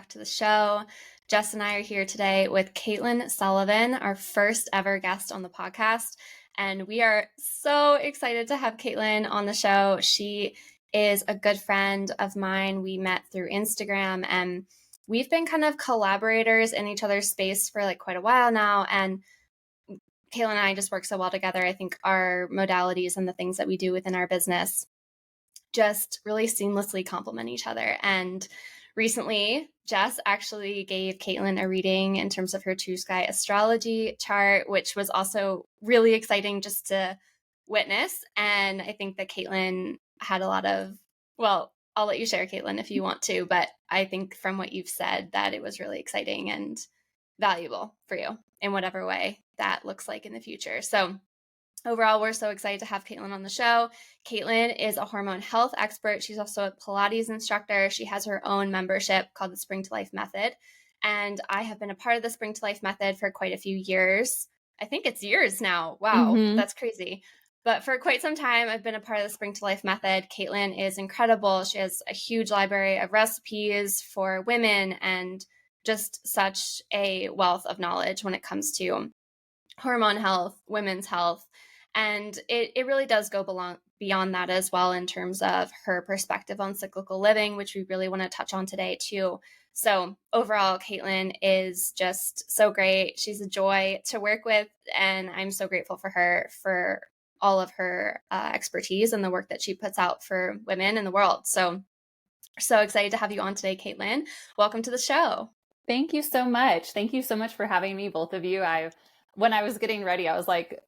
back to the show. Jess and I are here today with Caitlin Sullivan, our first ever guest on the podcast. And we are so excited to have Caitlin on the show. She is a good friend of mine. We met through Instagram and we've been kind of collaborators in each other's space for like quite a while now. And Caitlin and I just work so well together. I think our modalities and the things that we do within our business just really seamlessly complement each other. And recently, Jess actually gave Caitlin a reading in terms of her True Sky astrology chart, which was also really exciting just to witness. And I think that Caitlin had a lot of, well, I'll let you share, Caitlin, if you want to, but I think from what you've said that it was really exciting and valuable for you in whatever way that looks like in the future. So overall, we're so excited to have Caitlin on the show. Caitlin is a hormone health expert. She's also a Pilates instructor. She has her own membership called the Spring to Life Method. And I have been a part of the Spring to Life Method for quite a few years. I think it's years now. Wow, That's crazy. But for quite some time, I've been a part of the Spring to Life Method. Caitlin is incredible. She has a huge library of recipes for women and just such a wealth of knowledge when it comes to hormone health, women's health. And it really does go beyond that as well in terms of her perspective on cyclical living, which we really want to touch on today too. So overall, Caitlin is just so great. She's a joy to work with, and I'm so grateful for her for all of her expertise and the work that she puts out for women in the world. So excited to have you on today, Caitlin. Welcome to the show. Thank you so much. Thank you so much for having me, both of you. When I was getting ready, I was like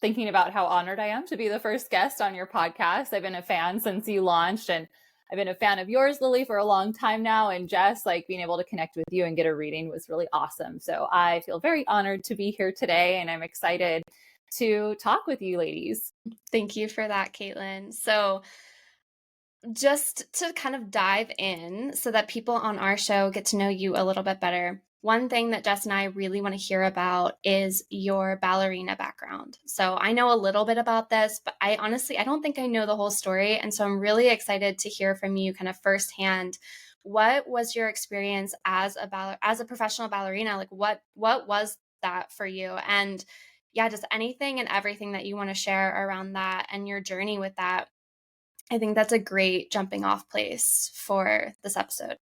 thinking about how honored I am to be the first guest on your podcast. I've been a fan since you launched, and I've been a fan of yours, Lily, for a long time now. And Jess, like being able to connect with you and get a reading was really awesome. So I feel very honored to be here today, and I'm excited to talk with you ladies. Thank you for that, Caitlin. So just to kind of dive in so that people on our show get to know you a little bit better, one thing that Jess and I really want to hear about is your ballerina background. So I know a little bit about this, but I don't think I know the whole story. And so I'm really excited to hear from you kind of firsthand. What was your experience as a professional ballerina? Like what was that for you? And yeah, just anything and everything that you want to share around that and your journey with that. I think that's a great jumping off place for this episode.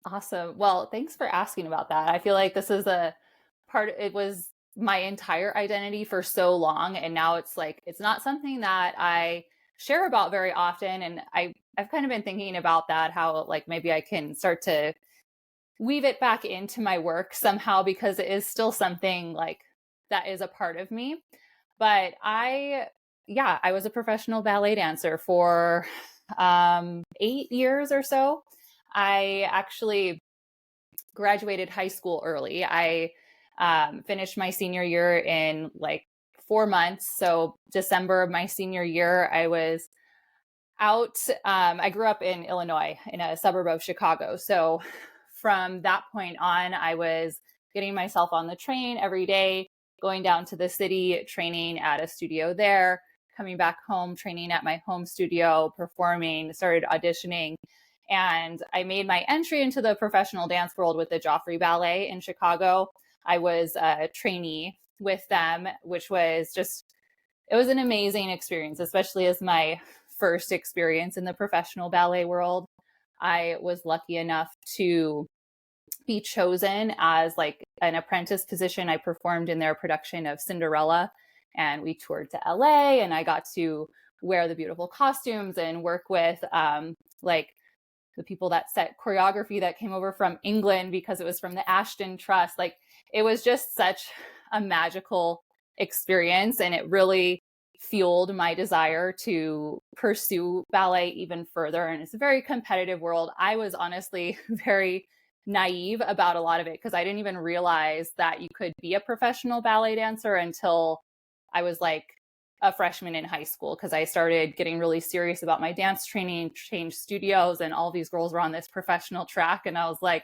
Awesome. Well, thanks for asking about that. I feel like this is it was my entire identity for so long. And now it's like, it's not something that I share about very often. And I've kind of been thinking about that, how like maybe I can start to weave it back into my work somehow, because it is still something like that is a part of me. But I was a professional ballet dancer for 8 years or so. I actually graduated high school early. I finished my senior year in like 4 months. So December of my senior year, I was out. I grew up in Illinois in a suburb of Chicago. So from that point on, I was getting myself on the train every day, going down to the city, training at a studio there, coming back home, training at my home studio, performing, started auditioning. And I made my entry into the professional dance world with the Joffrey Ballet in Chicago. I was a trainee with them, which was it was an amazing experience, especially as my first experience in the professional ballet world. I was lucky enough to be chosen as like an apprentice position. I performed in their production of Cinderella, and we toured to LA, and I got to wear the beautiful costumes and work with like the people that set choreography that came over from England because it was from the Ashton Trust. Like it was just such a magical experience, and it really fueled my desire to pursue ballet even further. And it's a very competitive world. I was honestly very naive about a lot of it because I didn't even realize that you could be a professional ballet dancer until I was like a freshman in high school, because I started getting really serious about my dance training, changed studios, and all these girls were on this professional track. And I was like,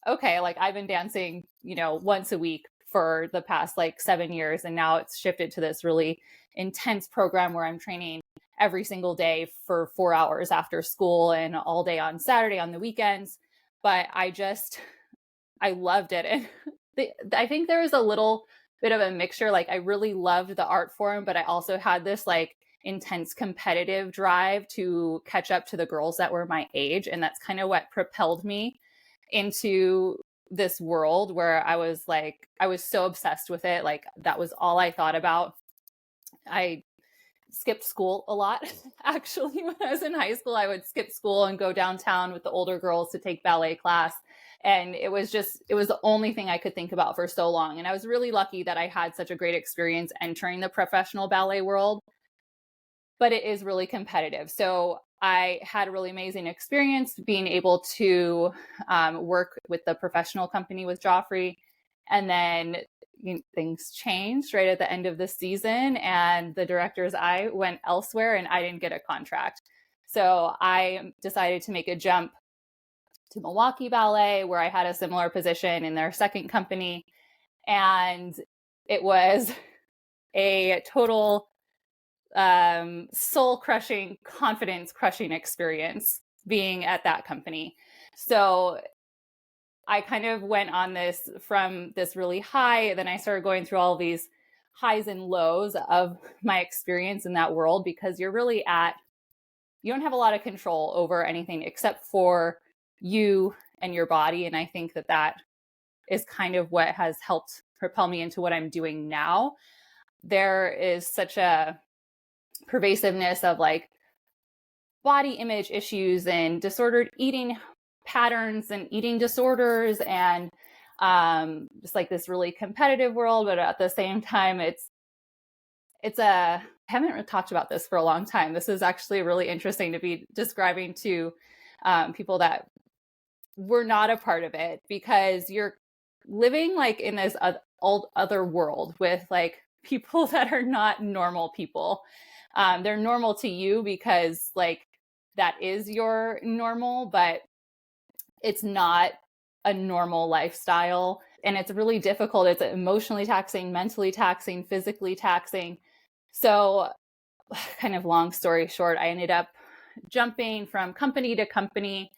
okay, like I've been dancing, once a week for the past like 7 years. And now it's shifted to this really intense program where I'm training every single day for 4 hours after school and all day on Saturday on the weekends. but I loved it. And I think there was a little bit of a mixture. Like I really loved the art form, but I also had this like intense competitive drive to catch up to the girls that were my age. And that's kind of what propelled me into this world where I was so obsessed with it. Like that was all I thought about. I skipped school a lot. Actually, when I was in high school, I would skip school and go downtown with the older girls to take ballet class. And it was the only thing I could think about for so long. And I was really lucky that I had such a great experience entering the professional ballet world, but it is really competitive. So I had a really amazing experience being able to work with the professional company with Joffrey. And then things changed right at the end of the season, and the director's eye went elsewhere, and I didn't get a contract. So I decided to make a jump to Milwaukee Ballet, where I had a similar position in their second company. And it was a total soul crushing, confidence crushing experience being at that company. So I kind of went on this from this really high, then I started going through all these highs and lows of my experience in that world, because you don't have a lot of control over anything except for you and your body. And I think that is kind of what has helped propel me into what I'm doing now. There is such a pervasiveness of like body image issues and disordered eating patterns and eating disorders, and just like this really competitive world. But at the same time, I haven't talked about this for a long time. This is actually really interesting to be describing to people that were not a part of it, because you're living like in this other world with like people that are not normal people. They're normal to you because like that is your normal, but it's not a normal lifestyle. And it's really difficult. It's emotionally taxing, mentally taxing, physically taxing. So kind of long story short, I ended up jumping from company to company.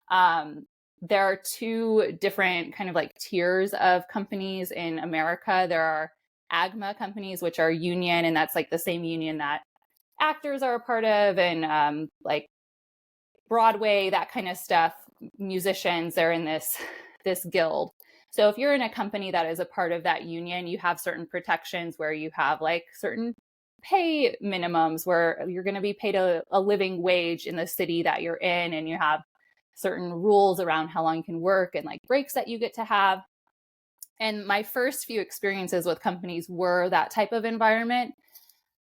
There are two different kind of like tiers of companies in America. There are AGMA companies, which are union, and that's like the same union that actors are a part of, and like Broadway, that kind of stuff. Musicians, they're in this guild. So if you're in a company that is a part of that union, you have certain protections where you have like certain pay minimums where you're going to be paid a living wage in the city that you're in, and you have certain rules around how long you can work and like breaks that you get to have. And my first few experiences with companies were that type of environment.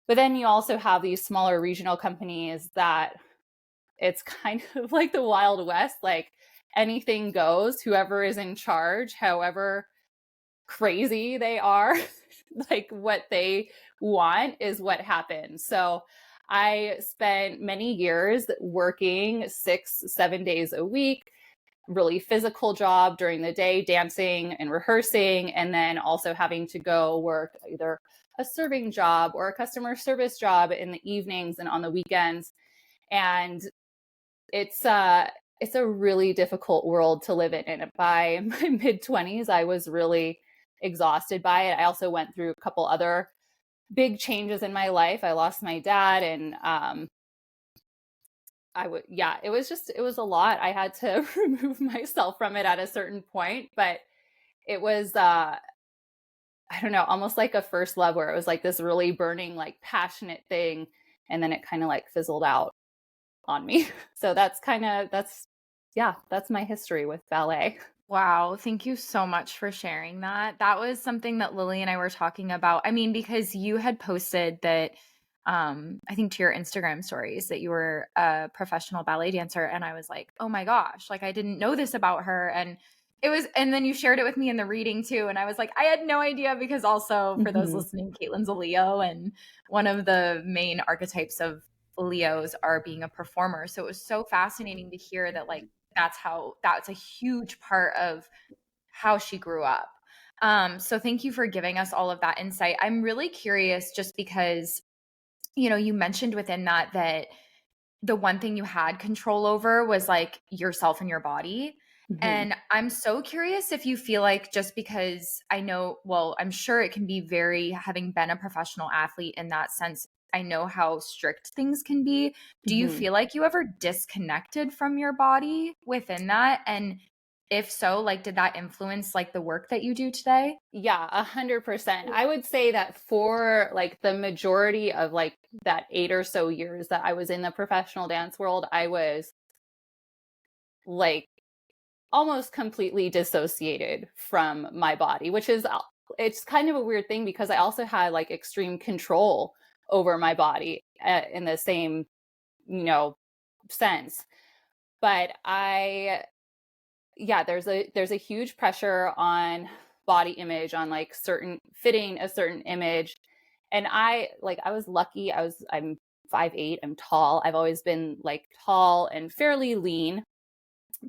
But then you also have these smaller regional companies that it's kind of like the Wild West, like anything goes, whoever is in charge, however crazy they are, like what they want is what happens. So I spent many years working 6-7 days a week, really physical job during the day, dancing and rehearsing, and then also having to go work either a serving job or a customer service job in the evenings and on the weekends. And it's a really difficult world to live in. And by my mid-20s, I was really exhausted by it. I also went through a couple other big changes in my life. I lost my dad, and it was a lot. I had to remove myself from it at a certain point, but it was I don't know, almost like a first love, where it was like this really burning, like passionate thing, and then it kind of like fizzled out on me. So that's my history with ballet. Wow. Thank you so much for sharing that. That was something that Lily and I were talking about. I mean, because you had posted that, I think to your Instagram stories, that you were a professional ballet dancer. And I was like, oh my gosh, like I didn't know this about her. And then you shared it with me in the reading too. And I was like, I had no idea, because also for those listening, Caitlin's a Leo, and one of the main archetypes of Leos are being a performer. So it was so fascinating to hear that like that's a huge part of how she grew up. So thank you for giving us all of that insight. I'm really curious, just because, you mentioned within that the one thing you had control over was like yourself and your body. And I'm so curious if you feel like, just because I know, well, I'm sure it can be very, having been a professional athlete in that sense, I know how strict things can be. Do you feel like you ever disconnected from your body within that? And if so, like, did that influence like the work that you do today? Yeah, 100%. I would say that for like the majority of like that 8 or so years that I was in the professional dance world, I was like almost completely dissociated from my body, which is, it's kind of a weird thing because I also had like extreme control over my body in the same, sense. But there's a huge pressure on body image, on like fitting a certain image. And I was lucky. I'm 5'8", I'm tall. I've always been like tall and fairly lean.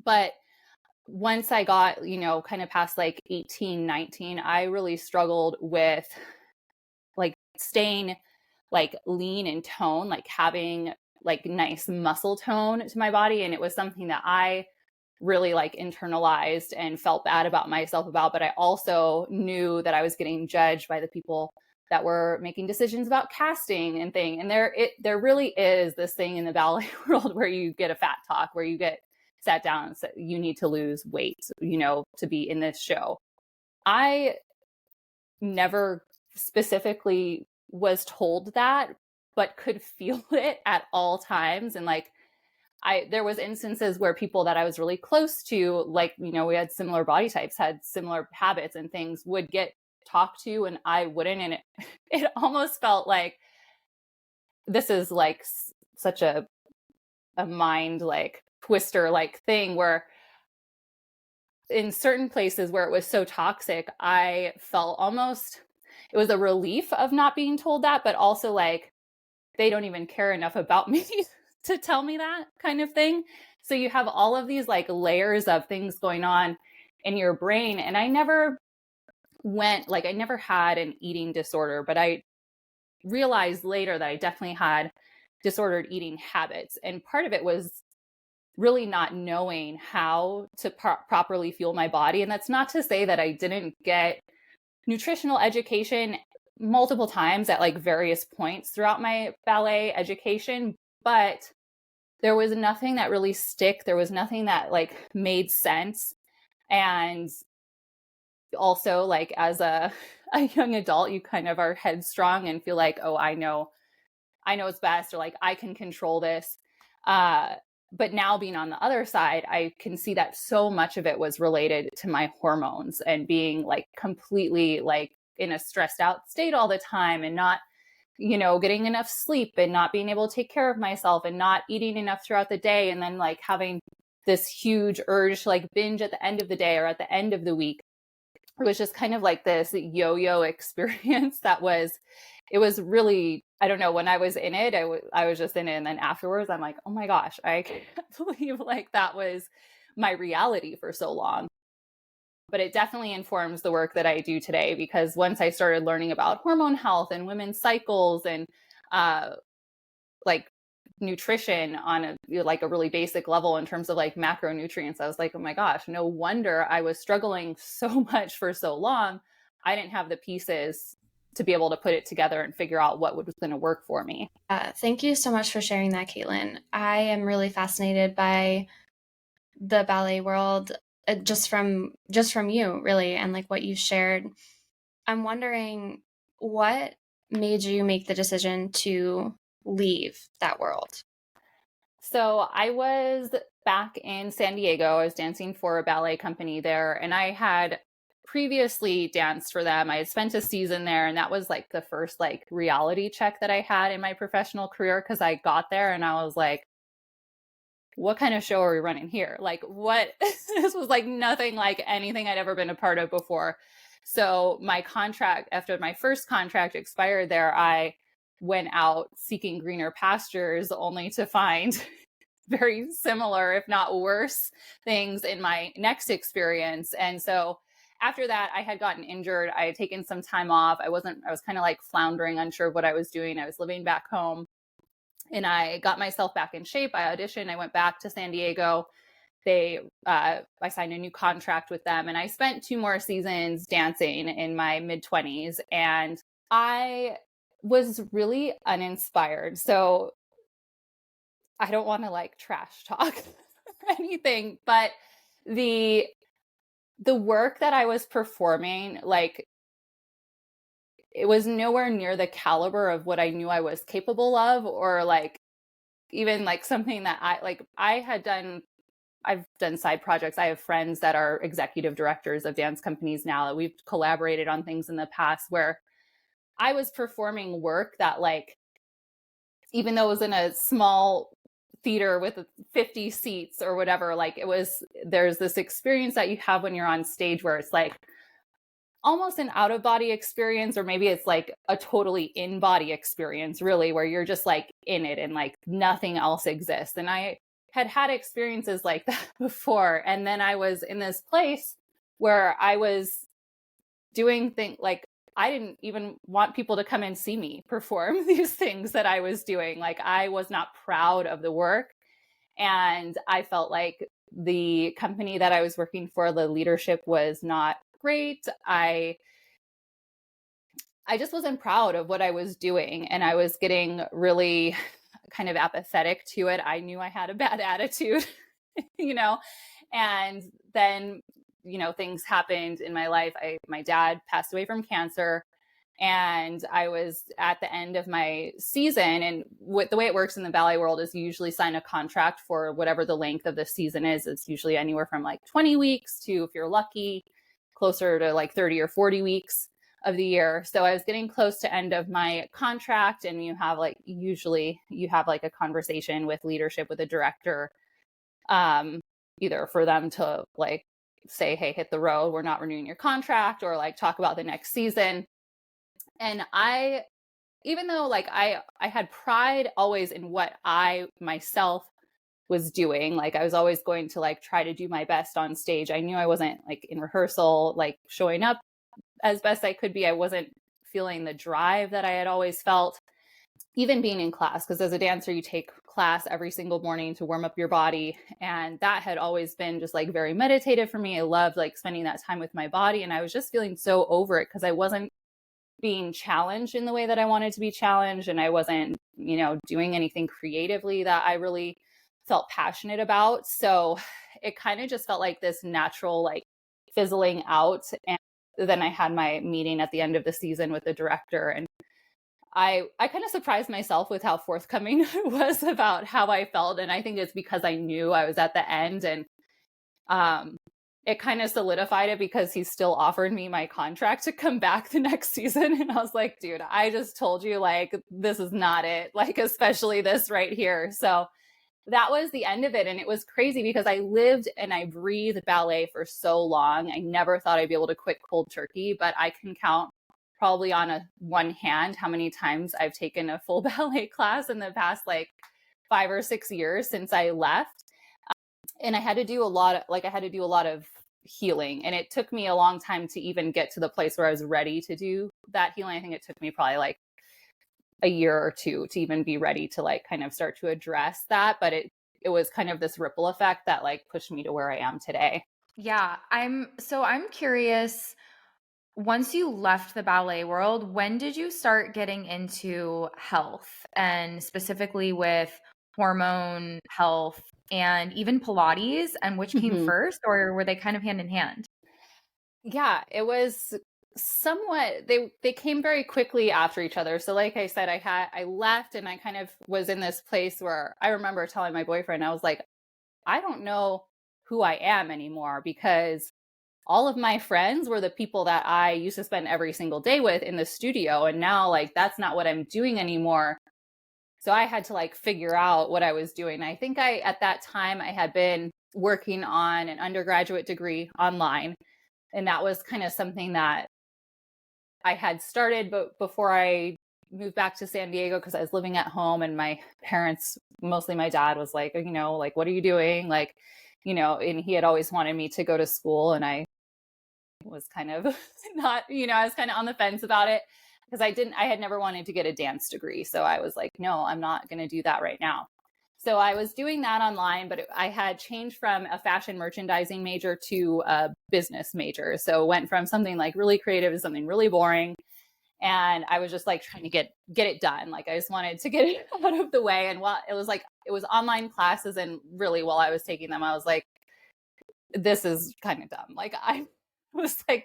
But once I got, kind of past like 18, 19, I really struggled with like staying like lean and tone, like having like nice muscle tone to my body. And it was something that I really like internalized and felt bad about myself about, but I also knew that I was getting judged by the people that were making decisions about casting and thing. And there really is this thing in the ballet world where you get a fat talk, where you get sat down and said, you need to lose weight, to be in this show. I never specifically was told that, but could feel it at all times. And like, there was instances where people that I was really close to, like, we had similar body types, had similar habits and things, would get talked to and I wouldn't. And it almost felt like this is like such a mind like twister like thing, where in certain places where it was so toxic, I felt almost, it was a relief of not being told that, but also like, they don't even care enough about me to tell me that kind of thing. So you have all of these like layers of things going on in your brain. And I never had an eating disorder, but I realized later that I definitely had disordered eating habits. And part of it was really not knowing how to properly fuel my body. And that's not to say that I didn't get nutritional education multiple times at like various points throughout my ballet education, but there was nothing that really stick. There was nothing that like made sense. And also like as a young adult, you kind of are headstrong and feel like, oh, I know it's best, or like I can control this. But now being on the other side, I can see that so much of it was related to my hormones and being like completely like in a stressed out state all the time, and not, getting enough sleep and not being able to take care of myself and not eating enough throughout the day. And then like having this huge urge to like binge at the end of the day or at the end of the week. It was just kind of like this yo-yo experience it was really, I don't know, when I was in it, I was just in it. And then afterwards, I'm like, oh my gosh, I can't believe like that was my reality for so long. But it definitely informs the work that I do today, because once I started learning about hormone health and women's cycles and like nutrition on a really basic level in terms of like macronutrients, I was like, oh my gosh, no wonder I was struggling so much for so long. I didn't have the pieces to be able to put it together and figure out what was going to work for me. Thank you so much for sharing that, Caitlin. I am really fascinated by the ballet world, just from you, really, and like what you shared. I'm wondering, what made you make the decision to leave that world? So I was back in San Diego. I was dancing for a ballet company there, and I had previously danced for them. I had spent a season there, and that was like the first like reality check that I had in my professional career, because I got there and I was like, what kind of show are we running here? Like, what? This was like nothing like anything I'd ever been a part of before. So my contract, after my first contract expired there, I went out seeking greener pastures, only to find very similar, if not worse, things in my next experience. And so after that, I had gotten injured. I had taken some time off. I was kind of like floundering, unsure of what I was doing. I was living back home, and I got myself back in shape. I auditioned. I went back to San Diego, I signed a new contract with them, and I spent 2 more seasons dancing in my mid-20s, and I was really uninspired. So I don't want to like trash talk or anything, but the work that I was performing, like, it was nowhere near the caliber of what I knew I was capable of, or like even like something that I've done side projects. I have friends that are executive directors of dance companies now, that we've collaborated on things in the past where I was performing work that, like, even though it was in a small theater with 50 seats or whatever, like, there's this experience that you have when you're on stage where it's like almost an out of body experience, or maybe it's like a totally in body experience, really, where you're just like in it and like nothing else exists. And I had experiences like that before. And then I was in this place where I was doing things like, I didn't even want people to come and see me perform these things that I was doing. Like, I was not proud of the work. And I felt like the company that I was working for, the leadership was not great. I just wasn't proud of what I was doing, and I was getting really kind of apathetic to it. I knew I had a bad attitude, and then, things happened in my life. My dad passed away from cancer, and I was at the end of my season. And the way it works in the ballet world is you usually sign a contract for whatever the length of the season is. It's usually anywhere from like 20 weeks to, if you're lucky, closer to like 30 or 40 weeks of the year. So I was getting close to end of my contract, and usually you have like a conversation with leadership, with a director, either for them to like say, hey, hit the road, we're not renewing your contract, or like talk about the next season. And even though like I had pride always in what I myself was doing, like I was always going to like try to do my best on stage. I knew I wasn't like in rehearsal, like showing up as best I could be. I wasn't feeling the drive that I had always felt, even being in class, because as a dancer, you take class every single morning to warm up your body. And that had always been just like very meditative for me. I loved like spending that time with my body. And I was just feeling so over it because I wasn't being challenged in the way that I wanted to be challenged. And I wasn't, doing anything creatively that I really felt passionate about. So it kind of just felt like this natural, like, fizzling out. And then I had my meeting at the end of the season with the director, and I kind of surprised myself with how forthcoming I was about how I felt. And I think it's because I knew I was at the end, and it kind of solidified it because he still offered me my contract to come back the next season. And I was like, dude, I just told you, like, this is not it, like, especially this right here. So that was the end of it. And it was crazy because I lived and I breathed ballet for so long. I never thought I'd be able to quit cold turkey, but I can count probably on one hand how many times I've taken a full ballet class in the past like 5 or 6 years since I left. And I had to do a lot of healing. And it took me a long time to even get to the place where I was ready to do that healing. I think it took me probably like a year or two to even be ready to like kind of start to address that. But it was kind of this ripple effect that like pushed me to where I am today. Yeah. I'm curious, once you left the ballet world, when did you start getting into health, and specifically with hormone health and even Pilates, and which came first, or were they kind of hand in hand? Yeah, it was somewhat, they came very quickly after each other. So like I said, I left, and I kind of was in this place where I remember telling my boyfriend, I was like, I don't know who I am anymore, because all of my friends were the people that I used to spend every single day with in the studio. And now like that's not what I'm doing anymore. So I had to like figure out what I was doing. I think at that time I had been working on an undergraduate degree online. And that was kind of something that I had started, but before I moved back to San Diego, because I was living at home, and my parents, mostly my dad, was like, like, what are you doing? Like, and he had always wanted me to go to school, and I was kind of not, I was kind of on the fence about it, because I had never wanted to get a dance degree. So I was like, no, I'm not going to do that right now. So I was doing that online, but I had changed from a fashion merchandising major to a business major. So went from something like really creative to something really boring. And I was just like trying to get it done. Like I just wanted to get it out of the way. And while it was online classes, and really while I was taking them, I was like, this is kind of dumb. Like I was like,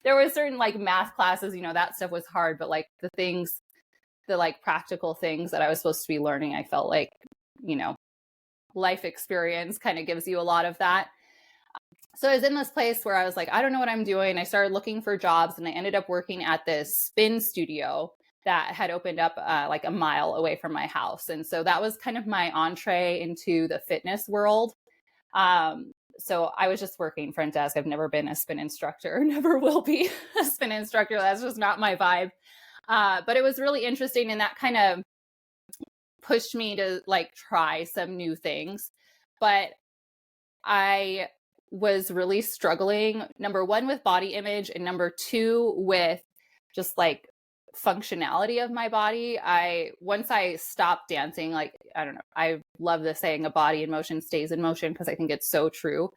there were certain like math classes, that stuff was hard, but like the like practical things that I was supposed to be learning, I felt like, life experience kind of gives you a lot of that. So I was in this place where I was like, I don't know what I'm doing. I started looking for jobs, and I ended up working at this spin studio that had opened up like a mile away from my house. And so that was kind of my entree into the fitness world. So I was just working front desk. I've never been a spin instructor, never will be a spin instructor. That's just not my vibe. But it was really interesting, and that kind of pushed me to like try some new things. But I was really struggling, number one, with body image, and number two, with just like functionality of my body. Once I stopped dancing, like, I don't know, I love the saying, a body in motion stays in motion, because I think it's so true.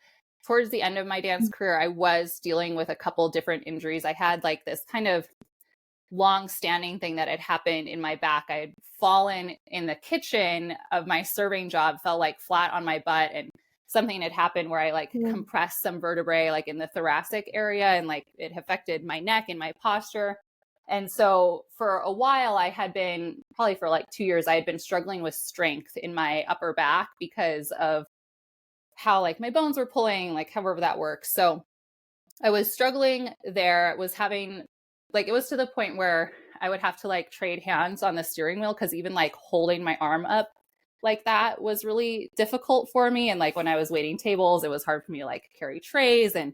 Towards the end of my dance career, I was dealing with a couple different injuries. I had like this kind of long-standing thing that had happened in my back. I had fallen in the kitchen of my serving job, fell like flat on my butt, and something had happened where I like compressed some vertebrae like in the thoracic area, and like it affected my neck and my posture. And so for a while, I had been, probably for like 2 years, I had been struggling with strength in my upper back because of how like my bones were pulling, like however that works. So I was struggling there, was having like, it was to the point where I would have to like trade hands on the steering wheel, because even like holding my arm up like that was really difficult for me. And like when I was waiting tables, it was hard for me to like carry trays and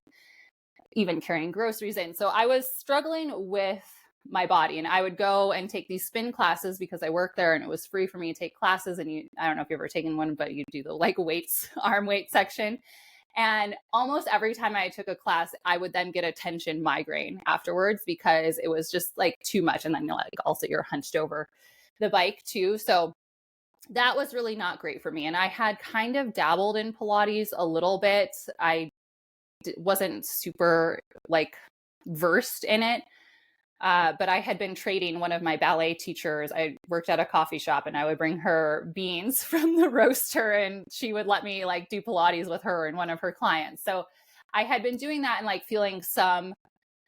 even carrying groceries in. So I was struggling with my body, and I would go and take these spin classes because I worked there and it was free for me to take classes. And I don't know if you've ever taken one, but you do the like weights, arm weight section. And almost every time I took a class, I would then get a tension migraine afterwards, because it was just like too much. And then like also you're hunched over the bike too. So that was really not great for me. And I had kind of dabbled in Pilates a little bit. I wasn't super like versed in it. But I had been trading one of my ballet teachers. I worked at a coffee shop, and I would bring her beans from the roaster, and she would let me like do Pilates with her and one of her clients. So I had been doing that and like feeling some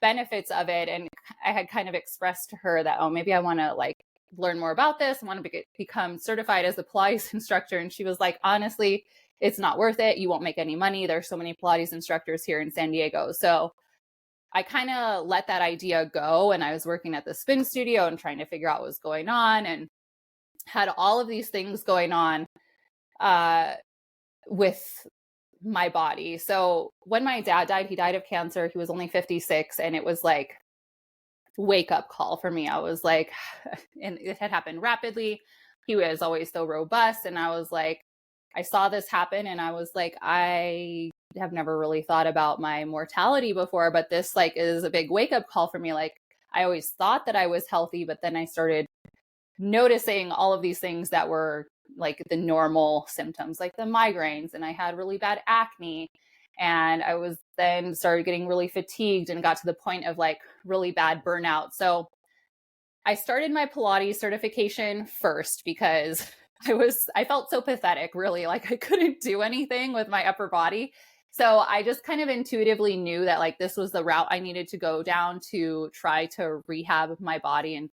benefits of it. And I had kind of expressed to her that, oh, maybe I want to like learn more about this. I want to become certified as a Pilates instructor. And she was like, honestly, it's not worth it. You won't make any money. There's so many Pilates instructors here in San Diego. So I kind of let that idea go, and I was working at the spin studio and trying to figure out what was going on, and had all of these things going on with my body. So when my dad died, he died of cancer. He was only 56, and it was like wake up call for me. I was like, and it had happened rapidly. He was always so robust, and I was like, I saw this happen, and I was like, I have never really thought about my mortality before, but this like is a big wake up call for me. Like I always thought that I was healthy, but then I started noticing all of these things that were like the normal symptoms, like the migraines, and I had really bad acne, and I was then started getting really fatigued and got to the point of like really bad burnout. So I started my Pilates certification first because I felt so pathetic, really, like I couldn't do anything with my upper body. So I just kind of intuitively knew that like this was the route I needed to go down to try to rehab my body. And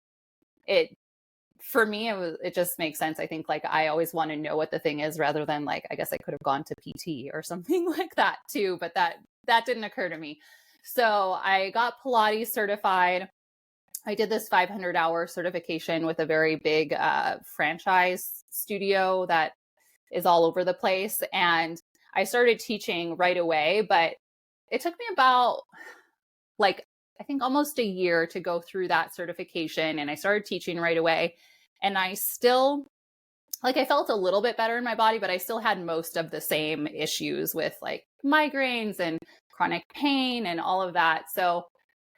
for me, it just makes sense. I think like I always want to know what the thing is, rather than like, I guess I could have gone to PT or something like that too, but that didn't occur to me. So I got Pilates certified. I did this 500-hour certification with a very big franchise studio that is all over the place. And I started teaching right away, but it took me about like, I think almost a year to go through that certification. And I started teaching right away. And I still, like, I felt a little bit better in my body, but I still had most of the same issues with like migraines and chronic pain and all of that. So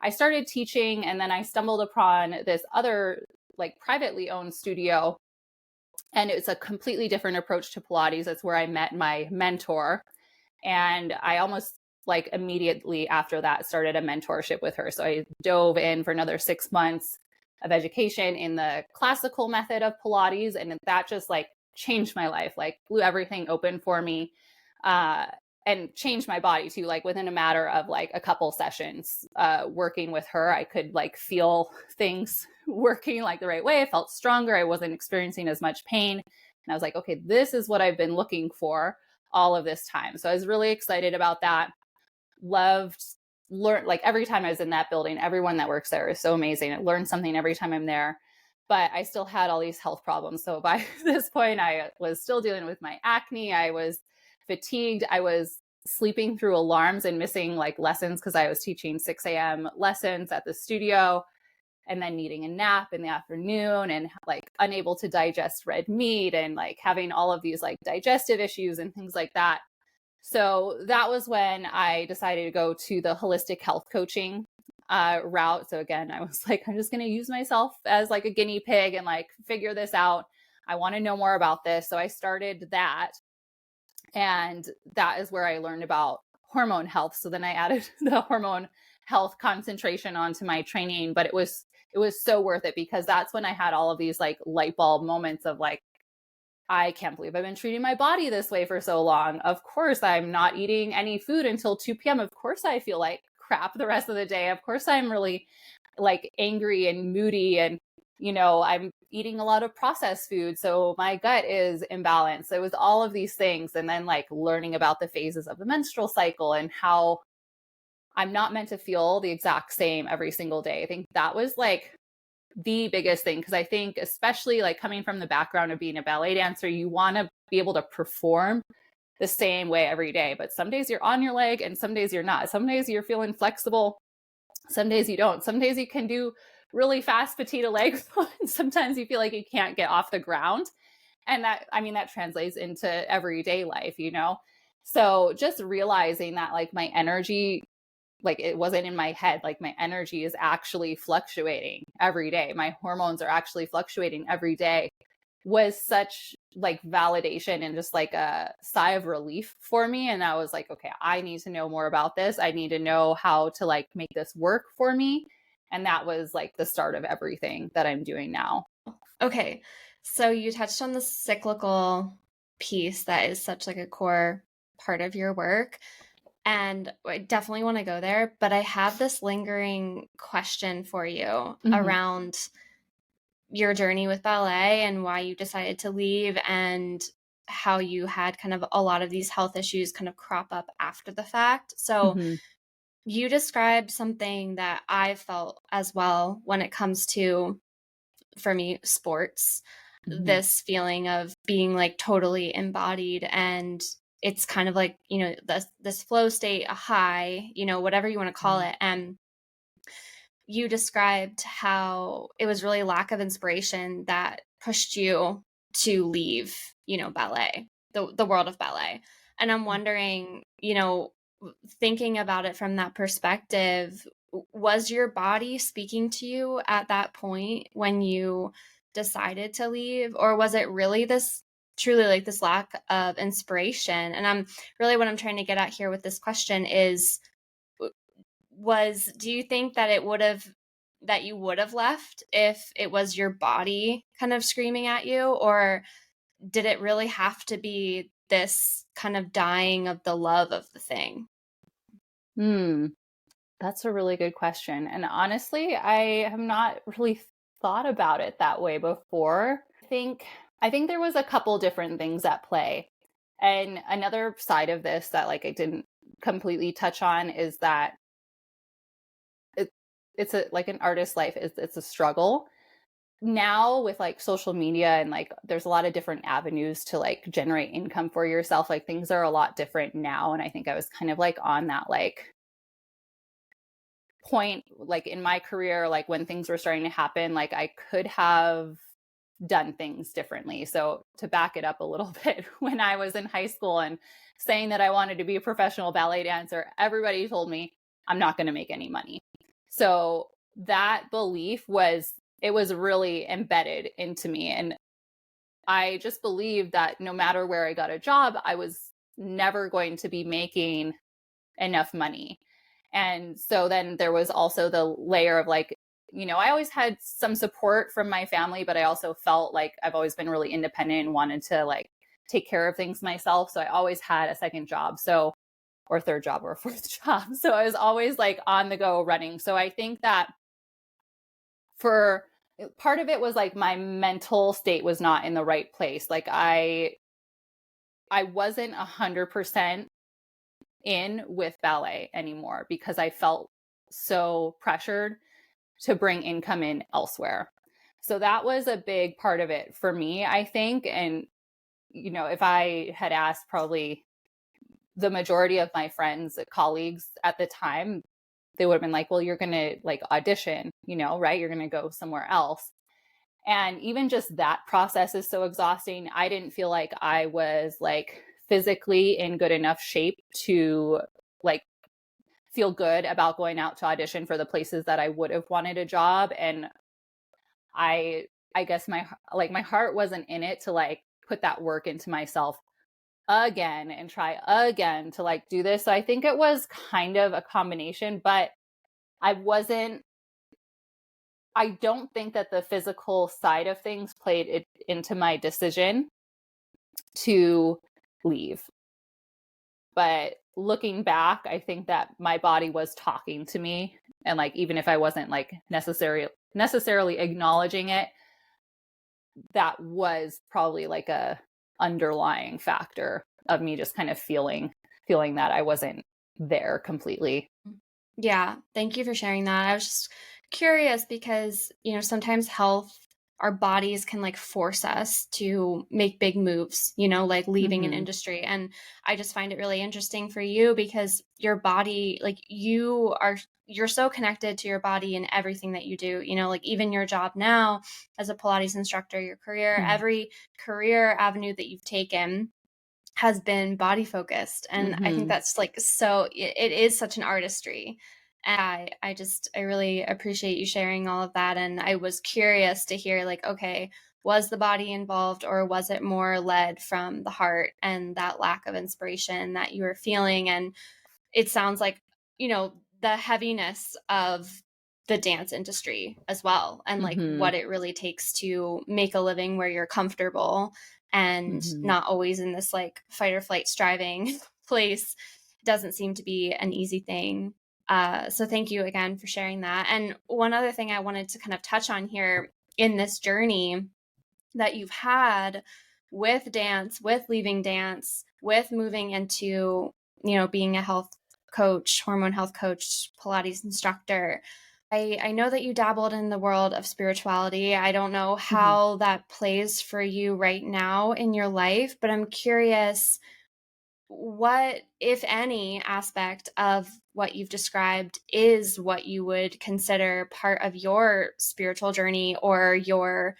I started teaching, and then I stumbled upon this other like privately owned studio. And it's a completely different approach to Pilates. That's where I met my mentor. And I almost like immediately after that started a mentorship with her. So I dove in for another 6 months of education in the classical method of Pilates. And that just like changed my life, like blew everything open for me. And changed my body too. Like within a matter of like a couple sessions working with her, I could like feel things working like the right way. I felt stronger. I wasn't experiencing as much pain. And I was like, okay, this is what I've been looking for all of this time. So I was really excited about that. Learned like every time I was in that building, everyone that works there is so amazing. I learned something every time I'm there, but I still had all these health problems. So by this point, I was still dealing with my acne. I was fatigued. I was sleeping through alarms and missing like lessons because I was teaching 6 a.m. lessons at the studio, and then needing a nap in the afternoon, and like unable to digest red meat, and like having all of these like digestive issues and things like that. So that was when I decided to go to the holistic health coaching route. So again, I was like, I'm just going to use myself as like a guinea pig and like figure this out. I want to know more about this. So I started that. And that is where I learned about hormone health. So then I added the hormone health concentration onto my training, but it was so worth it, because that's when I had all of these like light bulb moments of like, I can't believe I've been treating my body this way for so long. Of course, I'm not eating any food until 2 p.m. Of course, I feel like crap the rest of the day. Of course, I'm really like angry and moody, and I'm eating a lot of processed food, so my gut is imbalanced. It was all of these things. And then like learning about the phases of the menstrual cycle and how I'm not meant to feel the exact same every single day. I think that was like the biggest thing, because I think especially like coming from the background of being a ballet dancer, you want to be able to perform the same way every day. But some days you're on your leg and some days you're not. Some days you're feeling flexible, some days you don't. Some days you can do really fast petita leg and sometimes you feel like you can't get off the ground. And that translates into everyday life, So just realizing that like my energy, like it wasn't in my head, like my energy is actually fluctuating every day. My hormones are actually fluctuating every day, was such like validation and just like a sigh of relief for me. And I was like, okay, I need to know more about this. I need to know how to like make this work for me. And that was like the start of everything that I'm doing now. Okay. So you touched on the cyclical piece that is such like a core part of your work. And I definitely want to go there, but I have this lingering question for you around your journey with ballet and why you decided to leave, and how you had kind of a lot of these health issues kind of crop up after the fact. So you described something that I've felt as well when it comes to, for me, sports, this feeling of being like totally embodied, and it's kind of like, this flow state, a high, whatever you want to call it. And you described how it was really lack of inspiration that pushed you to leave, ballet, the world of ballet. And I'm wondering, thinking about it from that perspective, was your body speaking to you at that point when you decided to leave? Or was it really this truly like this lack of inspiration? And what I'm trying to get at here with this question is, do you think that you would have left if it was your body kind of screaming at you? Or did it really have to be this kind of dying of the love of the thing? That's a really good question. And honestly, I have not really thought about it that way before. I think there was a couple different things at play. And another side of this that like I didn't completely touch on is that it's like an artist's life. It's a struggle now with like social media, and like there's a lot of different avenues to like generate income for yourself. Like things are a lot different now. And I think I was kind of like on that like point, like in my career, like when things were starting to happen, like I could have done things differently. So to back it up a little bit, when I was in high school and saying that I wanted to be a professional ballet dancer, everybody told me I'm not going to make any money. So that belief was really embedded into me. And I just believed that no matter where I got a job, I was never going to be making enough money. And so then there was also the layer of like, I always had some support from my family, but I also felt like I've always been really independent and wanted to like take care of things myself. So I always had a second job. So, or third job or a fourth job. So I was always like on the go running. So I think that for part of it was like my mental state was not in the right place. Like I wasn't 100% in with ballet anymore because I felt so pressured to bring income in elsewhere. So that was a big part of it for me, I think. And, if I had asked probably the majority of my friends, colleagues at the time, they would have been like, well, you're going to like audition, right? You're going to go somewhere else. And even just that process is so exhausting. I didn't feel like I was like physically in good enough shape to like feel good about going out to audition for the places that I would have wanted a job. And I guess my heart wasn't in it to like put that work into myself again and try again to like do this. So I think it was kind of a combination, but I don't think that the physical side of things played it into my decision to leave. But looking back, I think that my body was talking to me. And like, even if I wasn't like necessarily acknowledging it, that was probably like a underlying factor of me just kind of feeling that I wasn't there completely. Yeah, thank you for sharing that. I was just curious because, sometimes our bodies can like force us to make big moves, like leaving an industry. And I just find it really interesting for you because your body, like you're so connected to your body and everything that you do, like even your job now as a Pilates instructor, your career, every career avenue that you've taken has been body focused. And I think that's like, so it is such an artistry. And I really appreciate you sharing all of that. And I was curious to hear like, okay, was the body involved or was it more led from the heart and that lack of inspiration that you were feeling? And it sounds like, the heaviness of the dance industry as well. And like what it really takes to make a living where you're comfortable and not always in this like fight or flight striving place doesn't seem to be an easy thing. So thank you again for sharing that. And one other thing I wanted to kind of touch on here in this journey that you've had with dance, with leaving dance, with moving into, being a health coach, hormone health coach, Pilates instructor. I know that you dabbled in the world of spirituality. I don't know how that plays for you right now in your life, but I'm curious what, if any, aspect of what you've described is what you would consider part of your spiritual journey or your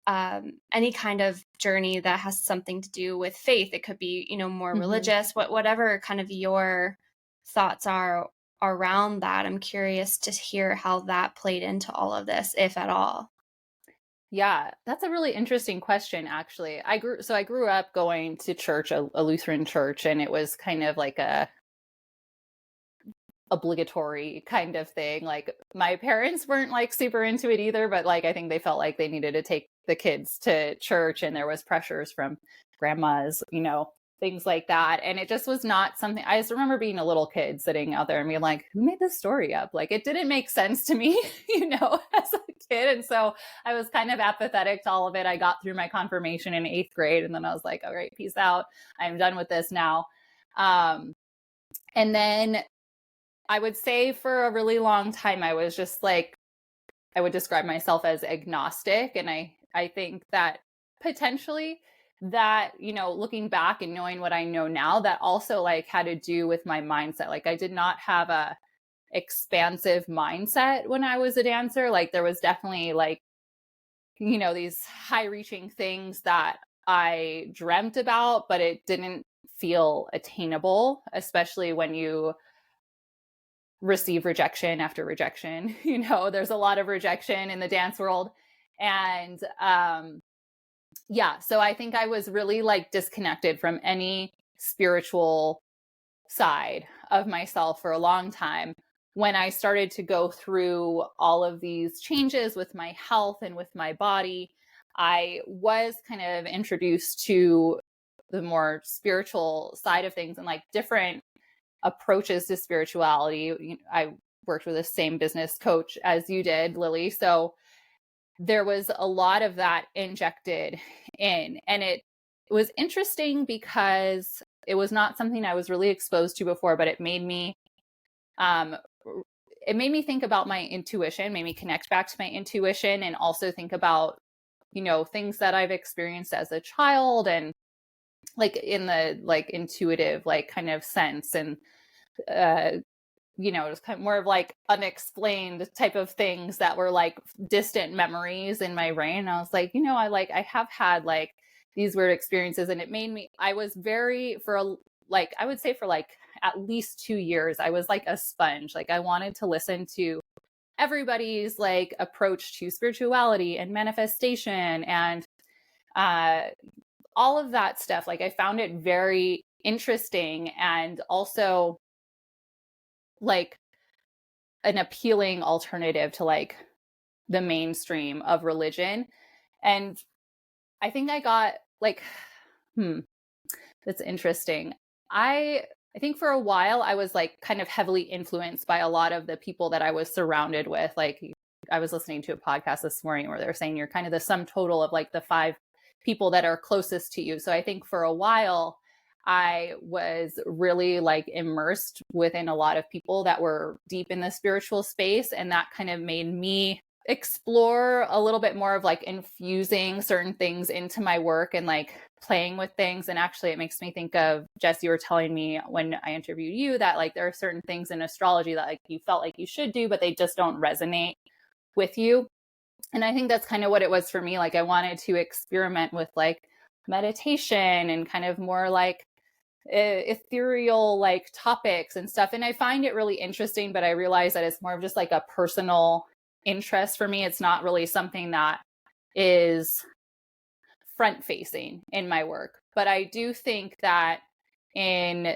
any kind of journey that has something to do with faith. It could be, more religious, whatever kind of your thoughts are around that. I'm curious to hear how that played into all of this, if at all. Yeah, that's a really interesting question, actually. I grew up going to church, a Lutheran church, and it was kind of like a obligatory kind of thing. Like my parents weren't like super into it either, but like I think they felt like they needed to take the kids to church and there was pressures from grandmas, things like that. And it just was not something. I just remember being a little kid sitting out there and being like, who made this story up? Like it didn't make sense to me, as a kid. And so I was kind of apathetic to all of it. I got through my confirmation in 8th grade and then I was like, all right, peace out. I'm done with this now. And then I would say for a really long time, I was just like, I would describe myself as agnostic. And I think that potentially that, looking back and knowing what I know now, that also like had to do with my mindset. Like I did not have a expansive mindset when I was a dancer. Like there was definitely like, these high reaching things that I dreamt about, but it didn't feel attainable, especially when you receive rejection after rejection. There's a lot of rejection in the dance world. And Yeah. So I think I was really like disconnected from any spiritual side of myself for a long time. When I started to go through all of these changes with my health and with my body, I was kind of introduced to the more spiritual side of things and like different approaches to spirituality. I worked with the same business coach as you did, Lily. So there was a lot of that injected in. And it was interesting because it was not something I was really exposed to before, but um, it made me think about my intuition, made me connect back to my intuition, and also think about, things that I've experienced as a child, and like in the like intuitive, like kind of sense. And it was kind of more of like unexplained type of things that were like distant memories in my brain. And I was like, I have had like these weird experiences, and it made me, I was very, I would say for like at least 2 years, I was like a sponge. Like I wanted to listen to everybody's like approach to spirituality and manifestation and all of that stuff. Like I found it very interesting, and also like an appealing alternative to like the mainstream of religion. And I think I got like, that's interesting. I think for a while I was like kind of heavily influenced by a lot of the people that I was surrounded with. Like I was listening to a podcast this morning where they're saying you're kind of the sum total of like the 5 people that are closest to you. So I think for a while I was really like immersed within a lot of people that were deep in the spiritual space. And that kind of made me explore a little bit more of like infusing certain things into my work and like playing with things. And actually it makes me think of, Jess, you were telling me when I interviewed you that like there are certain things in astrology that like you felt like you should do, but they just don't resonate with you. And I think that's kind of what it was for me. Like I wanted to experiment with like meditation and kind of more like ethereal like topics and stuff. And I find it really interesting, but I realize that it's more of just like a personal interest for me. It's not really something that is front facing in my work. But I do think that in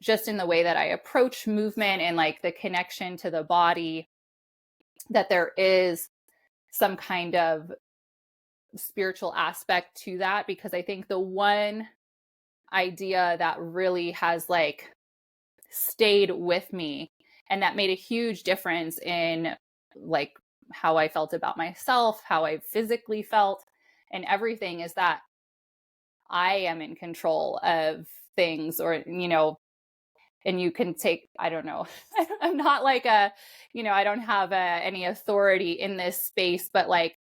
the way that I approach movement and like the connection to the body, that there is some kind of spiritual aspect to that, because I think the one idea that really has like stayed with me and that made a huge difference in like how I felt about myself, how I physically felt, and everything is that I am in control of things. Or, and you can take, I don't know, I'm not like I don't have any authority in this space, but like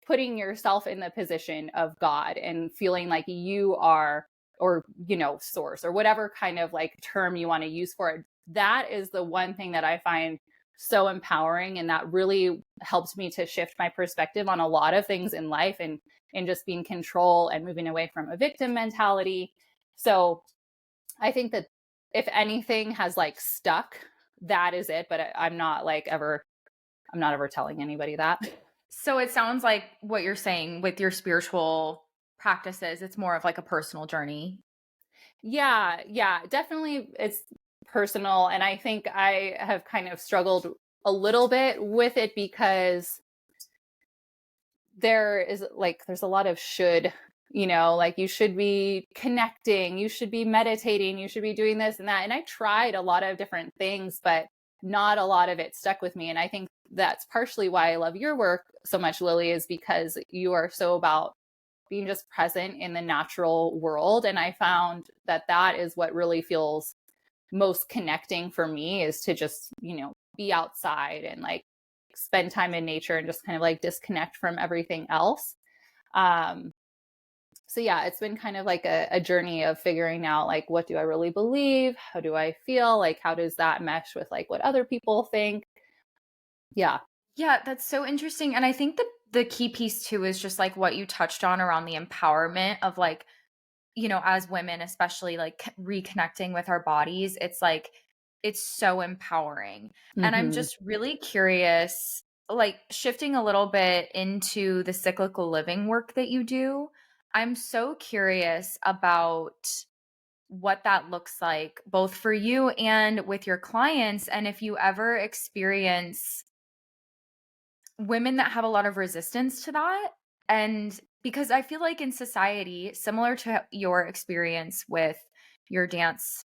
putting yourself in the position of God and feeling like you are, or, source, or whatever kind of like term you want to use for it. That is the one thing that I find so empowering. And that really helped me to shift my perspective on a lot of things in life, and just being in control and moving away from a victim mentality. So I think that if anything has like stuck, that is it. But I'm not ever telling anybody that. So it sounds like what you're saying with your spiritual practices, it's more of like a personal journey. Yeah, definitely it's personal. And I think I have kind of struggled a little bit with it because there's a lot of should, like you should be connecting, you should be meditating, you should be doing this and that. And I tried a lot of different things, but not a lot of it stuck with me. And I think that's partially why I love your work so much, Lily, is because you are so about being just present in the natural world. And I found that that is what really feels most connecting for me, is to just, be outside and like spend time in nature and just kind of like disconnect from everything else. So yeah, it's been kind of like a journey of figuring out like, what do I really believe? How do I feel? Like, how does that mesh with like what other people think? Yeah. Yeah, that's so interesting. And I think the key piece too is just like what you touched on around the empowerment of like, as women, especially like reconnecting with our bodies. It's like, it's so empowering. And I'm just really curious, like shifting a little bit into the cyclical living work that you do, I'm so curious about what that looks like, both for you and with your clients. And if you ever experience women that have a lot of resistance to that. And because I feel like in society, similar to your experience with your dance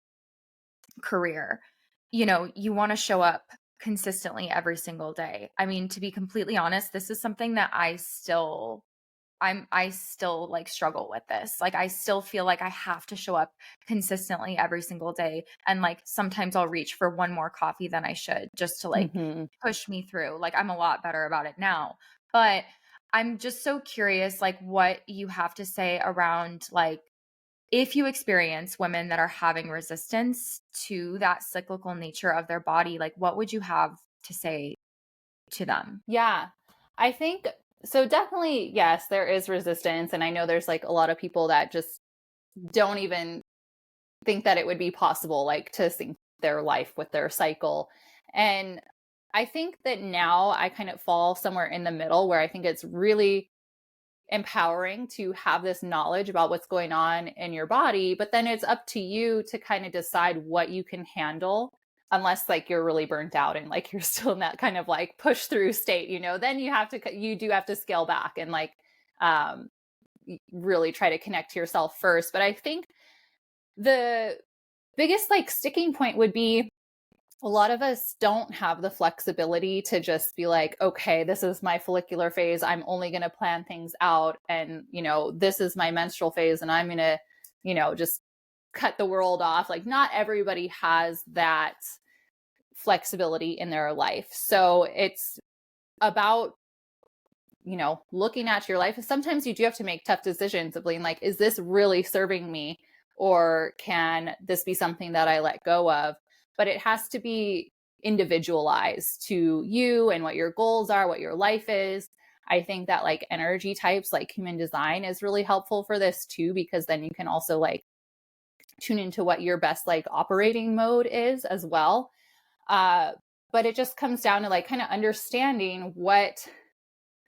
career, you want to show up consistently every single day. I mean, to be completely honest, this is something that I still like struggle with this. Like I still feel like I have to show up consistently every single day. And like sometimes I'll reach for one more coffee than I should just to like Mhm. push me through. Like I'm a lot better about it now. But I'm just so curious like what you have to say around like if you experience women that are having resistance to that cyclical nature of their body, like what would you have to say to them? Yeah. I think so definitely yes, there is resistance, and I know there's like a lot of people that just don't even think that it would be possible like to sync their life with their cycle. And I think that now I kind of fall somewhere in the middle where I think it's really empowering to have this knowledge about what's going on in your body, but then it's up to you to kind of decide what you can handle, unless like you're really burnt out and like you're still in that kind of like push through state, then you do have to scale back and like um really try to connect to yourself first. But I think the biggest like sticking point would be a lot of us don't have the flexibility to just be like, okay, this is my follicular phase. I'm only going to plan things out. And, this is my menstrual phase and I'm going to, just cut the world off. Like, not everybody has that flexibility in their life. So it's about, looking at your life. Sometimes you do have to make tough decisions of being like, is this really serving me? Or can this be something that I let go of? But it has to be individualized to you and what your goals are, what your life is. I think that like energy types, like human design, is really helpful for this too, because then you can also like tune into what your best like operating mode is as well. Uh, but it just comes down to like kind of understanding what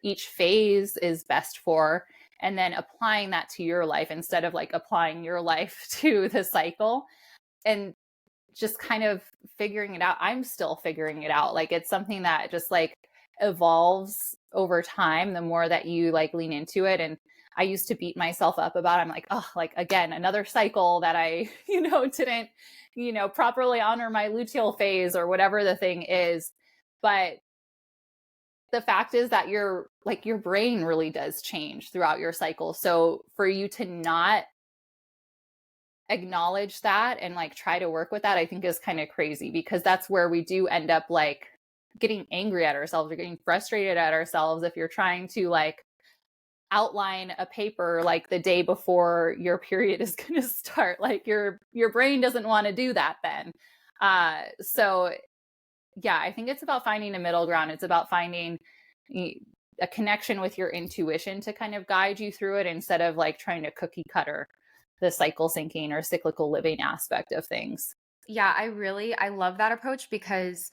each phase is best for, and then applying that to your life instead of like applying your life to the cycle, and just kind of figuring it out. I'm still figuring it out. Like it's something that just like evolves over time the more that you like lean into it. And I used to beat myself up about it. I'm like, oh, like again, another cycle that I, didn't, properly honor my luteal phase or whatever the thing is. But the fact is that your brain really does change throughout your cycle. So for you to not acknowledge that and like try to work with that, I think is kind of crazy, because that's where we do end up like getting angry at ourselves or getting frustrated at ourselves if you're trying to like outline a paper like the day before your period is going to start. Like your brain doesn't want to do that then. So yeah, I think it's about finding a middle ground. It's about finding a connection with your intuition to kind of guide you through it, instead of like trying to cookie cutter the cycle syncing or cyclical living aspect of things. Yeah, I love that approach, because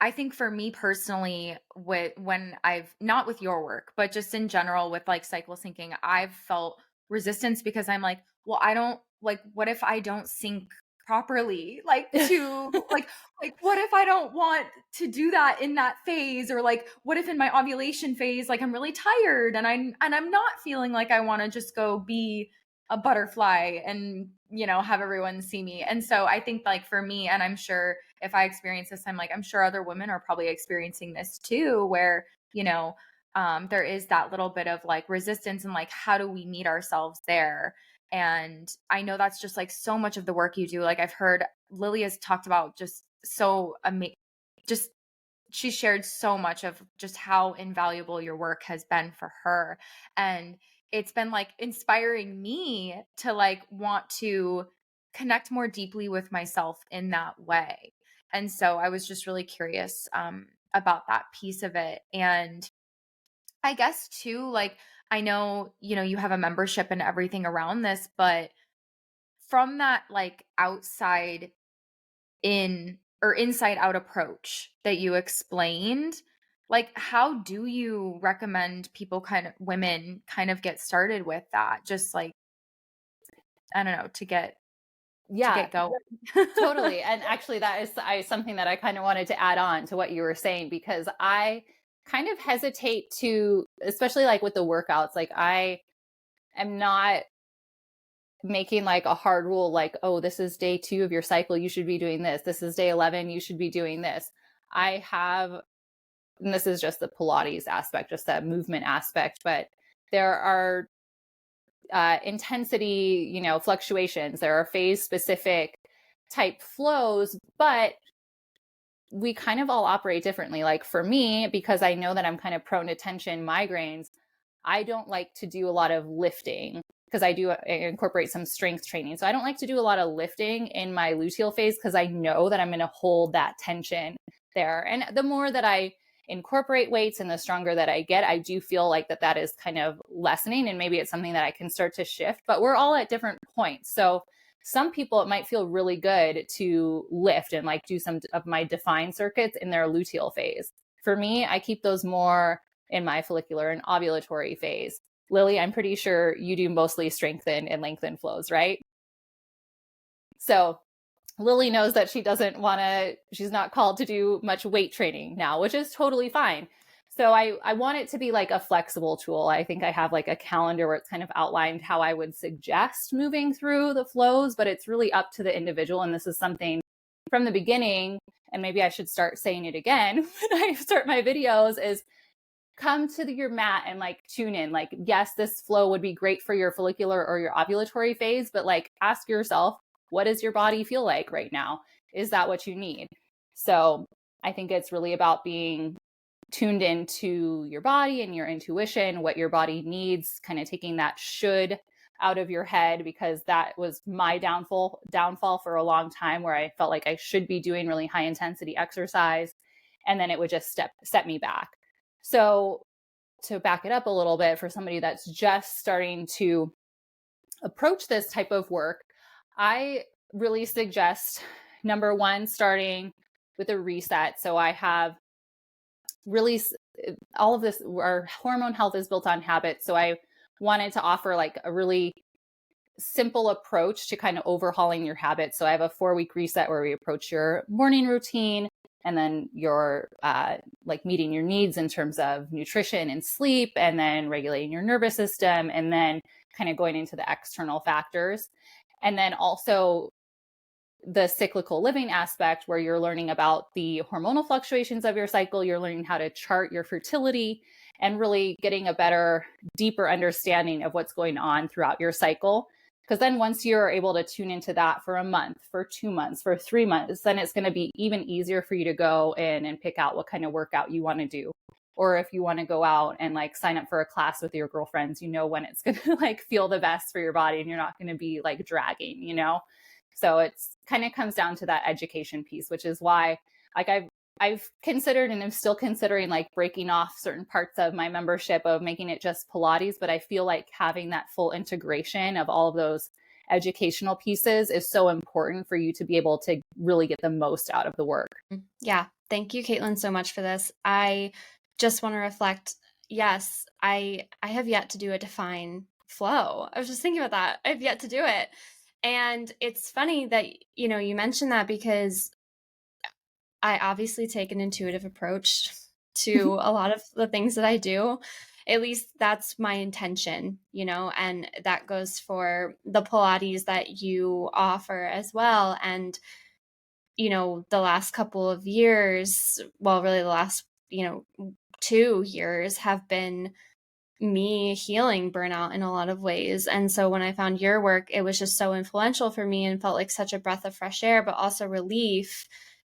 I think for me personally, when I've not with your work, but just in general with like cycle syncing, I've felt resistance because I'm like, well, I don't like, what if I don't sync properly? Like to like what if I don't want to do that in that phase? Or like what if in my ovulation phase, like I'm really tired and I'm not feeling like I want to just go be a butterfly and have everyone see me. And so I think like for me, and I'm sure if I experience this, I'm sure other women are probably experiencing this too, where, there is that little bit of like resistance and like, how do we meet ourselves there? And I know that's just like so much of the work you do. Like I've heard Lily has talked about just so amazing, just she shared so much of just how invaluable your work has been for her. And it's been like inspiring me to like want to connect more deeply with myself in that way. And so I was just really curious about that piece of it. And I guess too, like, I know, you have a membership and everything around this, but from that like outside in or inside out approach that you explained, Like, how do you recommend women kind of get started with that? Just like, I don't know, to get going. Totally. And actually that is something that I kind of wanted to add on to what you were saying, because I kind of hesitate to, especially like with the workouts, like I am not making like a hard rule, like, oh, this is day 2 of your cycle, you should be doing this. This is day 11, you should be doing this. I have, and this is just the Pilates aspect, just that movement aspect, but there are intensity, fluctuations. There are phase specific type flows, but we kind of all operate differently. Like for me, because I know that I'm kind of prone to tension migraines, I don't like to do a lot of lifting because I incorporate some strength training. So I don't like to do a lot of lifting in my luteal phase because I know that I'm going to hold that tension there. And the more that I incorporate weights and the stronger that I get, I do feel like that is kind of lessening, and maybe it's something that I can start to shift, but we're all at different points. So some people, it might feel really good to lift and like do some of my defined circuits in their luteal phase. For me, I keep those more in my follicular and ovulatory phase. Lily, I'm pretty sure you do mostly strengthen and lengthen flows, right? So Lily knows that she's not called to do much weight training now, which is totally fine. So I want it to be like a flexible tool. I think I have like a calendar where it's kind of outlined how I would suggest moving through the flows, but it's really up to the individual. And this is something from the beginning, and maybe I should start saying it again when I start my videos, is come to your mat and like tune in. Like, yes, this flow would be great for your follicular or your ovulatory phase, but like ask yourself, what does your body feel like right now? Is that what you need? So I think it's really about being tuned into your body and your intuition, what your body needs, kind of taking that should out of your head, because that was my downfall for a long time, where I felt like I should be doing really high intensity exercise, and then it would just set me back. So to back it up a little bit, for somebody that's just starting to approach this type of work, I really suggest, number one, starting with a reset. So I have really all of this, our hormone health is built on habits. So I wanted to offer like a really simple approach to kind of overhauling your habits. So I have a 4-week reset where we approach your morning routine, and then your like meeting your needs in terms of nutrition and sleep, and then regulating your nervous system, and then kind of going into the external factors. And then also the cyclical living aspect, where you're learning about the hormonal fluctuations of your cycle, you're learning how to chart your fertility, and really getting a better, deeper understanding of what's going on throughout your cycle. Because then once you're able to tune into that for a month, for 2 months, for 3 months, then it's going to be even easier for you to go in and pick out what kind of workout you want to do. Or if you want to go out and like sign up for a class with your girlfriends, when it's going to like feel the best for your body, and you're not going to be like dragging, So it's kind of comes down to that education piece, which is why like I've considered, and I'm still considering, like breaking off certain parts of my membership of making it just Pilates. But I feel like having that full integration of all of those educational pieces is so important for you to be able to really get the most out of the work. Yeah. Thank you, Caitlin, so much for this. I just want to reflect. Yes, I have yet to do a define flow. I was just thinking about that. I've yet to do it. And it's funny that, you mentioned that, because I obviously take an intuitive approach to a lot of the things that I do. At least that's my intention, and that goes for the Pilates that you offer as well. And, the last couple of years, well, really the last, 2 years have been me healing burnout in a lot of ways. And so when I found your work, it was just so influential for me and felt like such a breath of fresh air, but also relief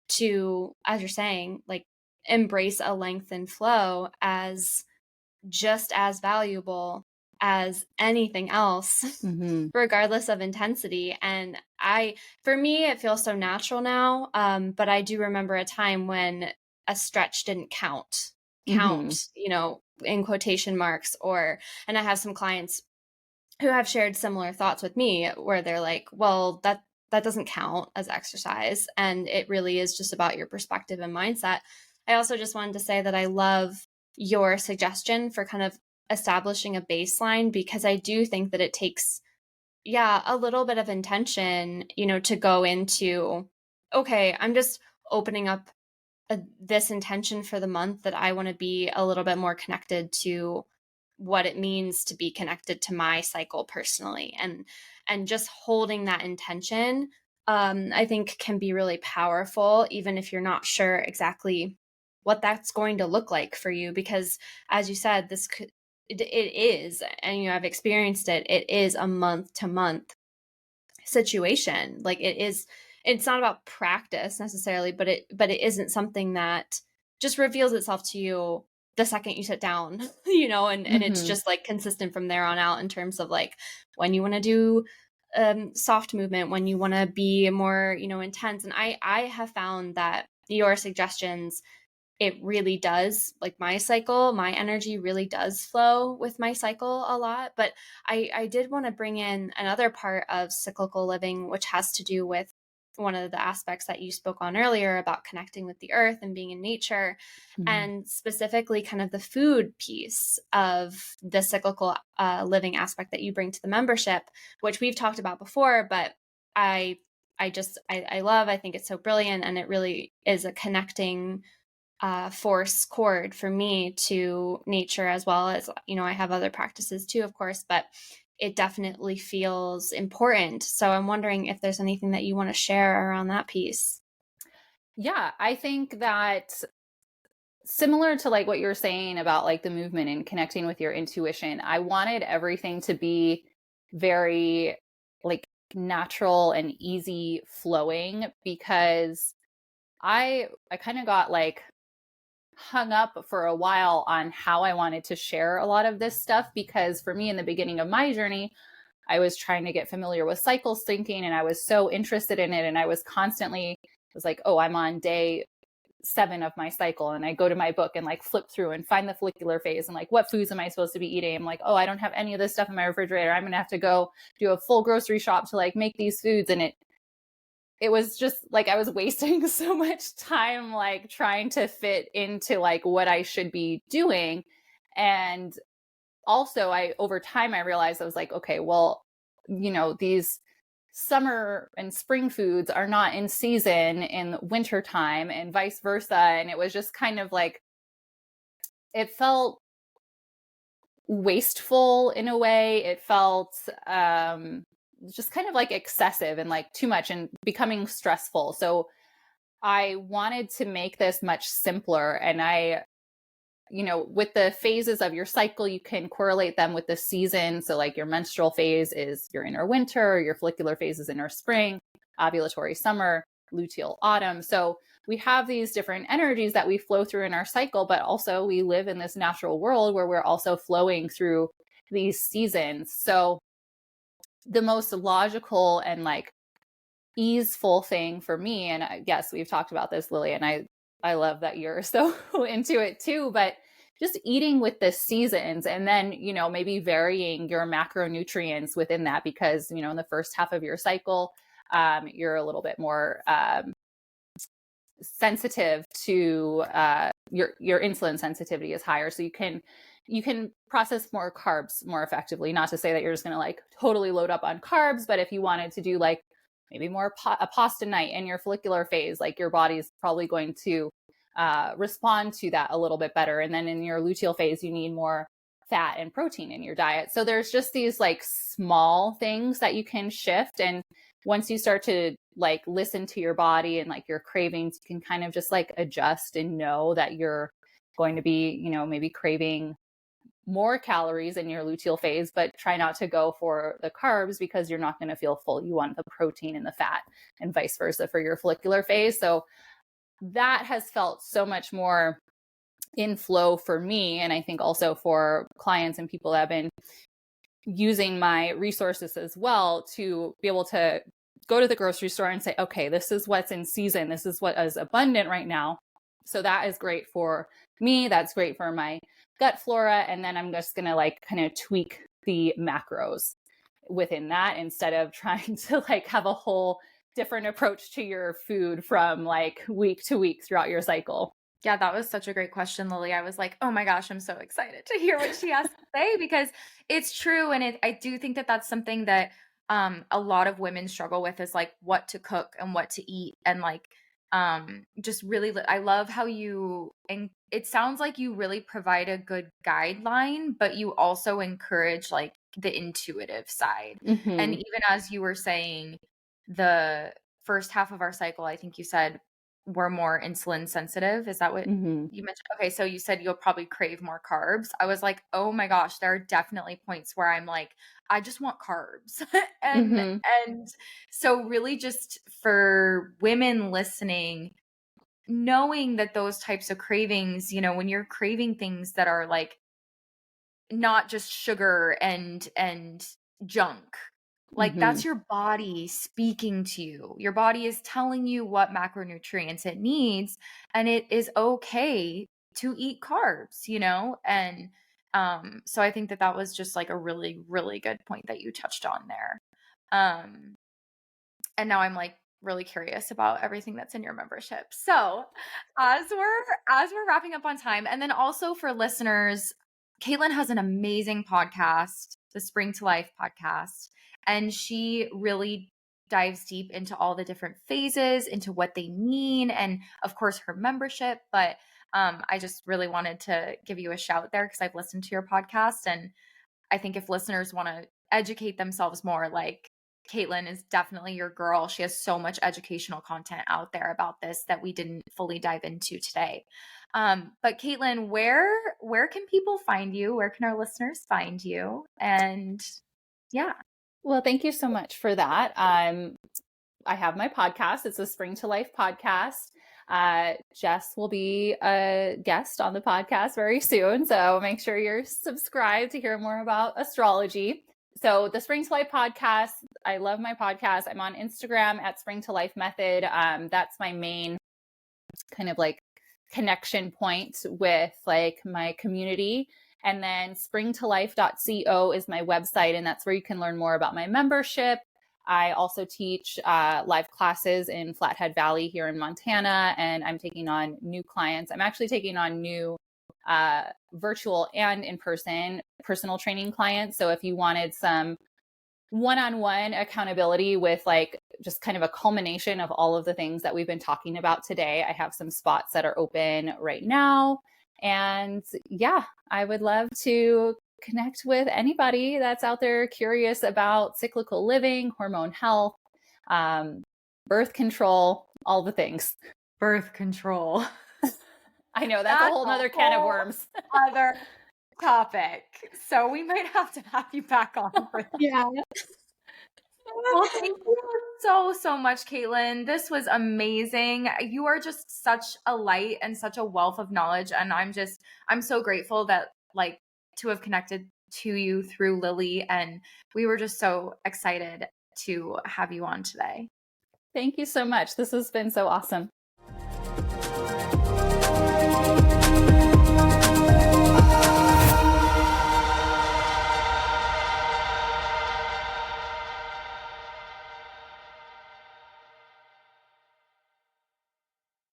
to, as you're saying, like embrace a lengthened flow as just as valuable as anything else, regardless of intensity. And for me, it feels so natural now. But I do remember a time when a stretch didn't count, in quotation marks, and I have some clients who have shared similar thoughts with me, where they're like, well, that doesn't count as exercise. And it really is just about your perspective and mindset. I also just wanted to say that I love your suggestion for kind of establishing a baseline, because I do think that it takes, a little bit of intention, to go into, okay, I'm just opening up this intention for the month that I want to be a little bit more connected to what it means to be connected to my cycle personally, and just holding that intention, I think can be really powerful, even if you're not sure exactly what that's going to look like for you, because as you said, it is, and I've experienced it, it is a month to month situation. Like it's not about practice necessarily, but it isn't something that just reveals itself to you the second you sit down, and it's just like consistent from there on out, in terms of like when you want to do soft movement, when you want to be more, intense. And I have found that your suggestions, it really does, like my energy really does flow with my cycle a lot. But I did want to bring in another part of cyclical living, which has to do with one of the aspects that you spoke on earlier about connecting with the earth and being in nature, and specifically kind of the food piece of the cyclical living aspect that you bring to the membership, which we've talked about before. But I love, I think it's so brilliant, and it really is a connecting force cord for me to nature, as well as, I have other practices too, of course, but it definitely feels important. So I'm wondering if there's anything that you want to share around that piece. Yeah, I think that similar to like what you're saying about like the movement and connecting with your intuition, I wanted everything to be very like natural and easy flowing, because I kind of got like hung up for a while on how I wanted to share a lot of this stuff, because for me in the beginning of my journey, I was trying to get familiar with cycle syncing, and I was so interested in it, and I was like, oh, I'm on day 7 of my cycle, and I go to my book and like flip through and find the follicular phase and like what foods am I supposed to be eating. I'm like, oh, I don't have any of this stuff in my refrigerator. I'm gonna have to go do a full grocery shop to like make these foods. And it was just like I was wasting so much time like trying to fit into like what I should be doing. And also over time I realized I was like, okay, well, these summer and spring foods are not in season in winter time, and vice versa. And it was just kind of like, it felt wasteful in a way. It felt just kind of like excessive and like too much and becoming stressful. So I wanted to make this much simpler. And with the phases of your cycle, you can correlate them with the season. So like your menstrual phase is your inner winter, your follicular phase is inner spring, ovulatory summer, luteal autumn. So we have these different energies that we flow through in our cycle, but also we live in this natural world where we're also flowing through these seasons. So the most logical and like easeful thing for me, and yes, we've talked about this, Lily, and I love that you're so into it too, but just eating with the seasons, and then, maybe varying your macronutrients within that, because, in the first half of your cycle, you're a little bit more sensitive to your insulin sensitivity is higher. So you can process more carbs more effectively. Not to say that you're just going to like totally load up on carbs, but if you wanted to do like maybe more a pasta night in your follicular phase, like your body's probably going to respond to that a little bit better. And then in your luteal phase, you need more fat and protein in your diet. So there's just these like small things that you can shift. And once you start to like listen to your body and like your cravings, you can kind of just like adjust and know that you're going to be, maybe craving more calories in your luteal phase, but try not to go for the carbs because you're not going to feel full. You want the protein and the fat, and vice versa for your follicular phase. So that has felt so much more in flow for me. And I think also for clients and people that have been using my resources as well, to be able to go to the grocery store and say, okay, this is what's in season. This is what is abundant right now. So that is great for me. That's great for my gut flora. And then I'm just going to like kind of tweak the macros within that, instead of trying to like have a whole different approach to your food from like week to week throughout your cycle. Yeah, that was such a great question, Lily. I was like, oh my gosh, I'm so excited to hear what she has to say because it's true. And I do think that that's something that a lot of women struggle with is like what to cook and what to eat. And like, just really, I love how and it sounds like you really provide a good guideline, but you also encourage like the intuitive side. And even as you were saying, the first half of our cycle, I think you said, we're more insulin sensitive. Is that what you mentioned? Okay, so you said you'll probably crave more carbs. I was like, oh my gosh, there are definitely points where I'm like, I just want carbs. and so really just for women listening, knowing that those types of cravings, when you're craving things that are like not just sugar and junk, like that's your body speaking to you. Your body is telling you what macronutrients it needs, and it is okay to eat carbs, And so I think that that was just like a really, really good point that you touched on there. And now I'm like really curious about everything that's in your membership. So as we're wrapping up on time, and then also for listeners, Caitlin has an amazing podcast, the Spring to Life podcast, and she really dives deep into all the different phases, into what they mean, and of course her membership. But I just really wanted to give you a shout there because I've listened to your podcast, and I think if listeners want to educate themselves more, like Caitlin is definitely your girl. She has so much educational content out there about this that we didn't fully dive into today. But Caitlin, where can people find you? Where can our listeners find you? And yeah. Well, thank you so much for that. I have my podcast. It's a Spring to Life podcast. Jess will be a guest on the podcast very soon. So make sure you're subscribed to hear more about astrology. So the Spring to Life podcast, I love my podcast. I'm on Instagram at Spring to Life Method. That's my main kind of like connection point with like my community. And then springtolife.co is my website. And that's where you can learn more about my membership. I also teach live classes in Flathead Valley here in Montana, and I'm taking on new clients. I'm actually taking on new virtual and in-person personal training clients. So if you wanted some one-on-one accountability with like just kind of a culmination of all of the things that we've been talking about today, I have some spots that are open right now. And yeah, I would love to connect with anybody that's out there curious about cyclical living, hormone health, birth control, all the things. Birth control. I know that's a whole nother can of worms. Other topic. So we might have to have you back on for that. Yeah. Well, thank you so much, Caitlin. This was amazing. You are just such a light and such a wealth of knowledge. And I'm so grateful that like to have connected to you through Lily. And we were just so excited to have you on today. Thank you so much. This has been so awesome.